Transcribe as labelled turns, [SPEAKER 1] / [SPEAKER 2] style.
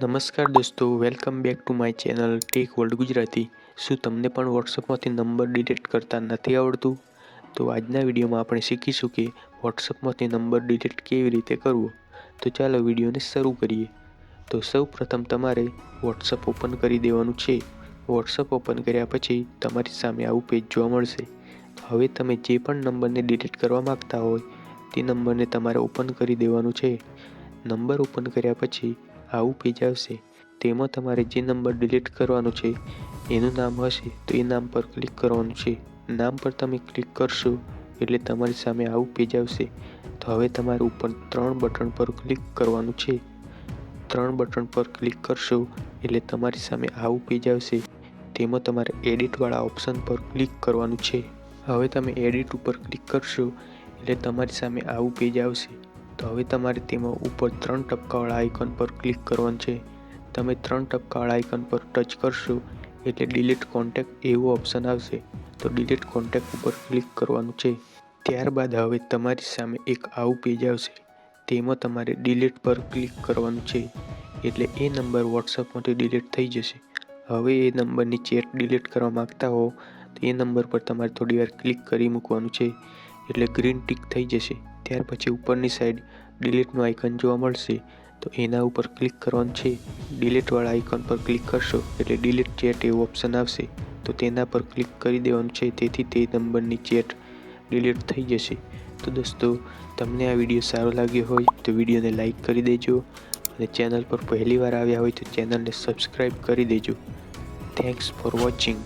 [SPEAKER 1] નમસ્કાર દોસ્તો, welcome back to my channel Tech World Gujarati. શું તમને પણ વોટ્સઅપમાંથી નંબર ડિલીટ કરતા નથી આવડતું? તો આજના વિડીયોમાં આપણે શીખીશું કે વોટ્સઅપમાંથી નંબર ડિલીટ કેવી રીતે કરવો. તો ચાલો વિડીયોને શરૂ કરીએ. તો સૌ પ્રથમ તમારે વોટ્સઅપ ઓપન કરી દેવાનું છે. વોટ્સઅપ ઓપન કર્યા પછી તમારી સામે આવું પેજ જોવા મળશે. હવે તમે જે પણ નંબરને ડિલીટ કરવા માગતા હોય તે નંબરને તમારે ઓપન કરી દેવાનું છે. નંબર ઓપન કર્યા પછી આવું પેજ આવશે. તેમાં તમારે જે નંબર ડિલીટ કરવાનો છે એનું નામ હશે તો એ નામ પર ક્લિક કરવાનું છે. નામ પર તમે ક્લિક કરશો એટલે તમારી સામે આવું પેજ આવશે. તો હવે તમારે ઉપર 3 બટન પર ક્લિક કરવાનું છે. 3 બટન પર ક્લિક કરશો એટલે તમારી સામે આવું પેજ આવશે. તેમાં તમારે એડિટવાળા ઓપ્શન પર ક્લિક કરવાનું છે. હવે તમે એડિટ ઉપર ક્લિક કરશો એટલે તમારી સામે આવું પેજ આવશે. તો હવે તમારે તેમાં ઉપર 3 ટપકાવાળા આઇકન પર ક્લિક કરવાનું છે. તમે 3 ટપકાવાળા આઇકન પર ટચ કરશો એટલે ડિલીટ કોન્ટેક્ટ એવું ઓપ્શન આવશે. તો ડિલીટ કોન્ટેક્ટ ઉપર ક્લિક કરવાનું છે. ત્યારબાદ હવે તમારી સામે એક આવું પેજ આવશે. તેમાં તમારે ડિલીટ પર ક્લિક કરવાનું છે એટલે એ નંબર વોટ્સઅપમાંથી ડિલીટ થઈ જશે. હવે એ નંબરની ચેટ ડિલીટ કરવા માગતા હો તો એ નંબર પર તમારે થોડીવાર ક્લિક કરી મૂકવાનું છે એટલે ગ્રીન ટીક થઈ જશે. ત્યાર પછી ઉપરની સાઈડ ડિલીટનું આઇકન જોવા મળશે તો એના ઉપર ક્લિક કરવાનું છે. ડિલીટવાળા આઇકન પર ક્લિક કરશો એટલે ડિલીટ ચેટ એવું ઓપ્શન આવશે તો તેના પર ક્લિક કરી દેવાનું છે. તેથી તે નંબરની ચેટ ડિલીટ થઈ જશે. તો દોસ્તો, તમને આ વિડીયો સારો લાગ્યો હોય તો વિડીયોને લાઈક કરી દેજો અને ચેનલ પર પહેલીવાર આવ્યા હોય તો ચેનલને સબસ્ક્રાઈબ કરી દેજો. Thanks for watching.